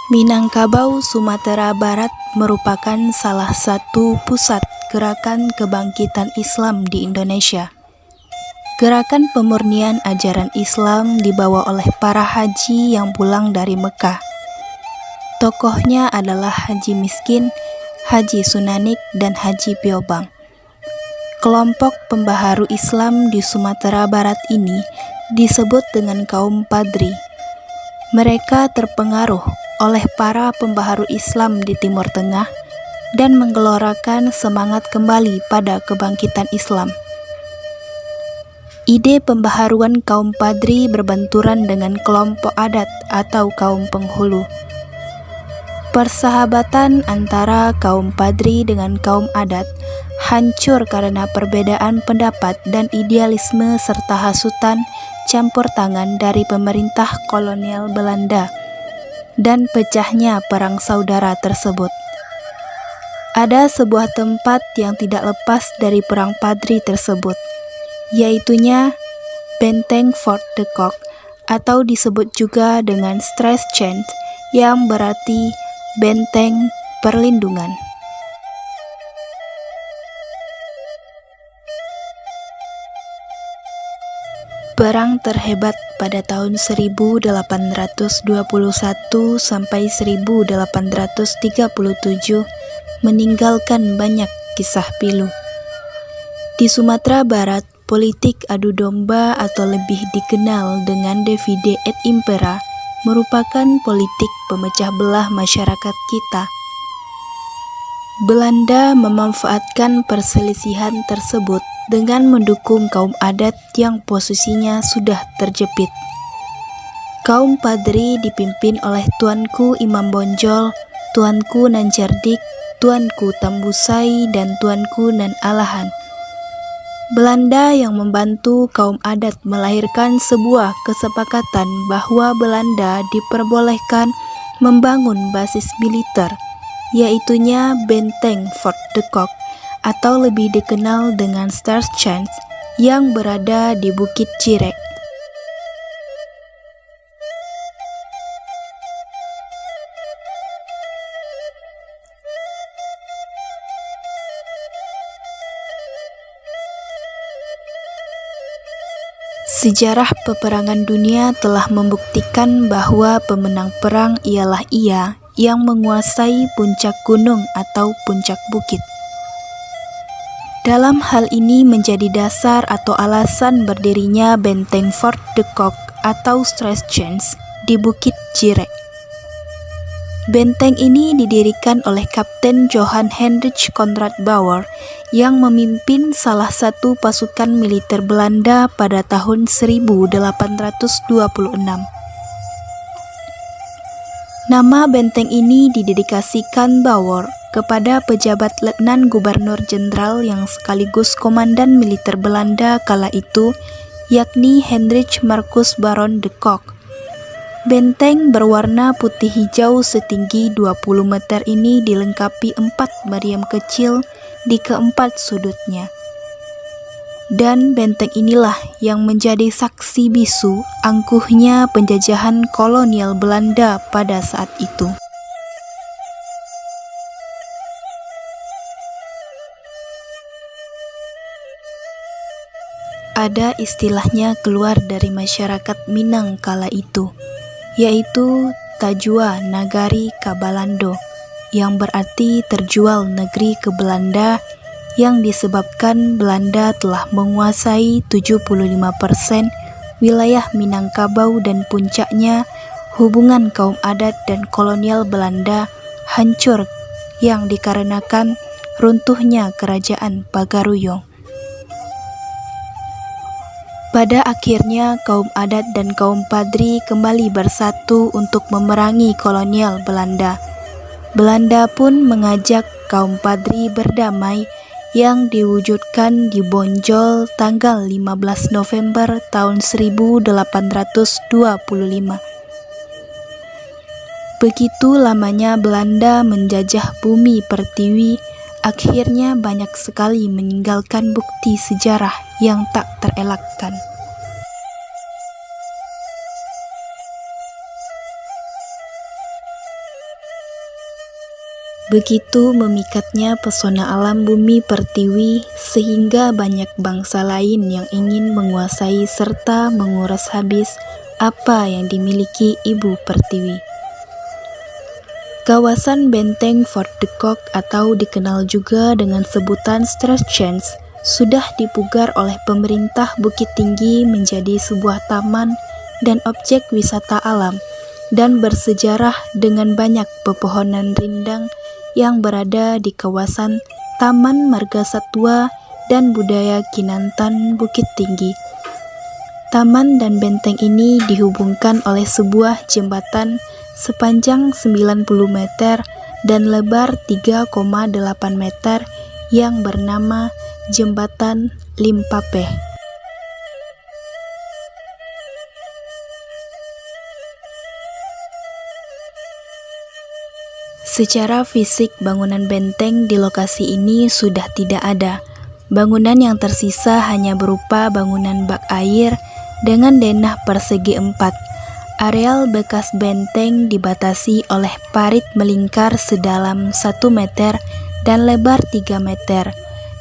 Minangkabau, Sumatera Barat merupakan salah satu pusat gerakan kebangkitan Islam di Indonesia. Gerakan pemurnian ajaran Islam dibawa oleh para haji yang pulang dari Mekah. Tokohnya adalah Haji Miskin, Haji Sunanik, dan Haji Piobang. Kelompok pembaharu Islam di Sumatera Barat ini disebut dengan kaum Padri. Mereka terpengaruh oleh para pembaharu Islam di Timur Tengah dan menggelorakan semangat kembali pada kebangkitan Islam. Ide pembaharuan kaum Padri berbenturan dengan kelompok adat atau kaum penghulu. Persahabatan antara kaum Padri dengan kaum adat hancur karena perbedaan pendapat dan idealisme serta hasutan campur tangan dari pemerintah kolonial Belanda dan pecahnya perang saudara tersebut. Ada sebuah tempat yang tidak lepas dari perang Padri tersebut, yaitunya Benteng Fort de Kock atau disebut juga dengan Straatschans yang berarti benteng perlindungan. Perang terhebat pada tahun 1821 sampai 1837 meninggalkan banyak kisah pilu. Di Sumatera Barat, politik adu domba atau lebih dikenal dengan divide et impera merupakan politik pemecah belah masyarakat kita. Belanda memanfaatkan perselisihan tersebut dengan mendukung kaum adat yang posisinya sudah terjepit. Kaum Padri dipimpin oleh Tuanku Imam Bonjol, Tuanku Nan Cerdik, Tuanku Tambusai, dan Tuanku Nan Alahan. Belanda yang membantu kaum adat melahirkan sebuah kesepakatan bahwa Belanda diperbolehkan membangun basis militer, yaitunya Benteng Fort de Kock atau lebih dikenal dengan Straatschans yang berada di Bukit Cirek. Sejarah peperangan dunia telah membuktikan bahwa pemenang perang ialah ia yang menguasai puncak gunung atau puncak bukit. Dalam hal ini menjadi dasar atau alasan berdirinya Benteng Fort de Kock atau Straatschans di Bukit Cirek. Benteng ini didirikan oleh Kapten Johan Hendrik Konrad Bauer yang memimpin salah satu pasukan militer Belanda pada tahun 1826. Nama benteng ini didedikasikan Bauer kepada pejabat Letnan Gubernur Jenderal yang sekaligus komandan militer Belanda kala itu, yakni Hendrik Marcus Baron de Kock. Benteng berwarna putih hijau setinggi 20 meter ini dilengkapi 4 meriam kecil di keempat sudutnya. Dan benteng inilah yang menjadi saksi bisu angkuhnya penjajahan kolonial Belanda pada saat itu. Ada istilahnya keluar dari masyarakat Minang kala itu, yaitu Tajua Nagari Kabalando, yang berarti terjual negeri ke Belanda, yang disebabkan Belanda telah menguasai 75% wilayah Minangkabau dan puncaknya hubungan kaum adat dan kolonial Belanda hancur yang dikarenakan runtuhnya kerajaan Pagaruyung. Pada akhirnya kaum adat dan kaum Padri kembali bersatu untuk memerangi kolonial Belanda. Belanda pun mengajak kaum Padri berdamai yang diwujudkan di Bonjol tanggal 15 November tahun 1825. Begitu lamanya Belanda menjajah bumi pertiwi, akhirnya banyak sekali meninggalkan bukti sejarah yang tak terelakkan. Begitu memikatnya pesona alam bumi pertiwi sehingga banyak bangsa lain yang ingin menguasai serta menguras habis apa yang dimiliki Ibu Pertiwi. Kawasan benteng Fort de Kock atau dikenal juga dengan sebutan Strachens sudah dipugar oleh pemerintah Bukit Tinggi menjadi sebuah taman dan objek wisata alam dan bersejarah dengan banyak pepohonan rindang yang berada di kawasan Taman Marga Satwa dan Budaya Kinantan Bukit Tinggi. Taman dan benteng ini dihubungkan oleh sebuah jembatan sepanjang 90 meter dan lebar 3,8 meter yang bernama Jembatan Limpapeh. Secara fisik, bangunan benteng di lokasi ini sudah tidak ada. Bangunan yang tersisa hanya berupa bangunan bak air dengan denah persegi 4. Areal bekas benteng dibatasi oleh parit melingkar sedalam 1 meter dan lebar 3 meter.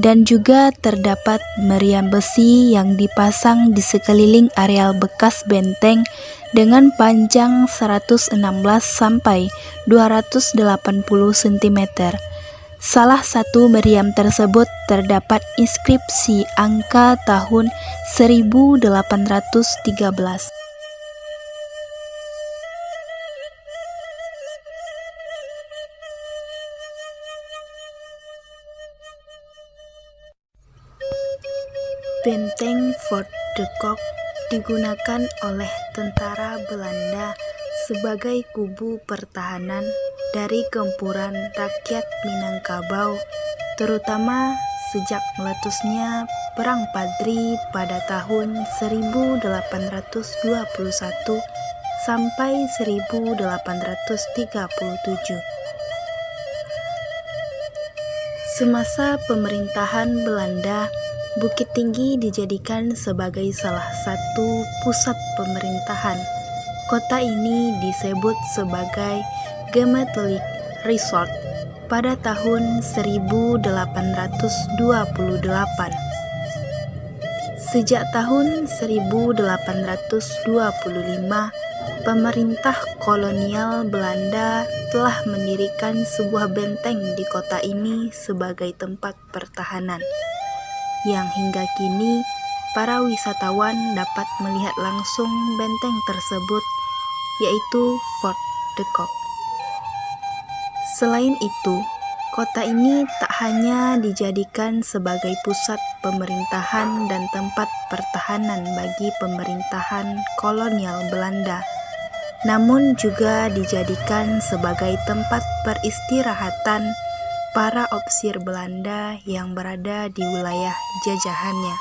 Dan juga terdapat meriam besi yang dipasang di sekeliling areal bekas benteng dengan panjang 116 sampai 280 cm. Salah satu meriam tersebut terdapat inskripsi angka tahun 1813. Benteng Fort de Kock digunakan oleh tentara Belanda sebagai kubu pertahanan dari gempuran rakyat Minangkabau, terutama sejak meletusnya Perang Padri pada tahun 1821 sampai 1837. Semasa pemerintahan Belanda, Bukit Tinggi dijadikan sebagai salah satu pusat pemerintahan. Kota ini disebut sebagai Gemetelik Resort pada tahun 1828. Sejak tahun 1825, pemerintah kolonial Belanda telah mendirikan sebuah benteng di kota ini sebagai tempat pertahanan, yang hingga kini para wisatawan dapat melihat langsung benteng tersebut, yaitu Fort de Kock. Selain itu, kota ini tak hanya dijadikan sebagai pusat pemerintahan dan tempat pertahanan bagi pemerintahan kolonial Belanda, namun juga dijadikan sebagai tempat peristirahatan para opsir Belanda yang berada di wilayah jajahannya.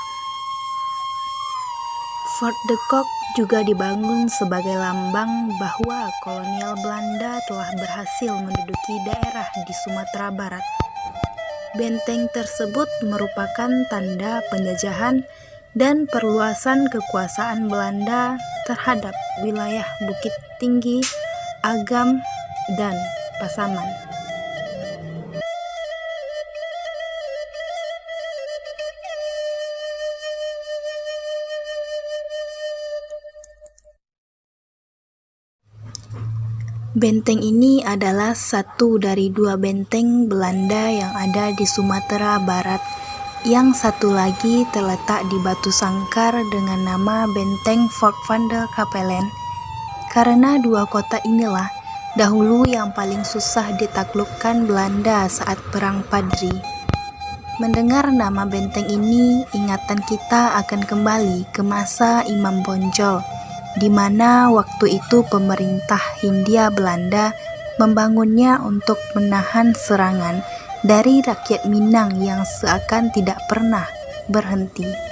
Fort de Kock juga dibangun sebagai lambang bahwa kolonial Belanda telah berhasil menduduki daerah di Sumatera Barat. Benteng tersebut merupakan tanda penjajahan dan perluasan kekuasaan Belanda terhadap wilayah Bukit Tinggi, Agam, dan Pasaman. Benteng ini adalah satu dari 2 benteng Belanda yang ada di Sumatera Barat. Yang satu lagi terletak di Batu Sangkar dengan nama Benteng Fort van der Capellen. Karena 2 kota inilah dahulu yang paling susah ditaklukkan Belanda saat Perang Padri. Mendengar nama benteng ini, ingatan kita akan kembali ke masa Imam Bonjol, di mana waktu itu pemerintah Hindia Belanda membangunnya untuk menahan serangan dari rakyat Minang yang seakan tidak pernah berhenti.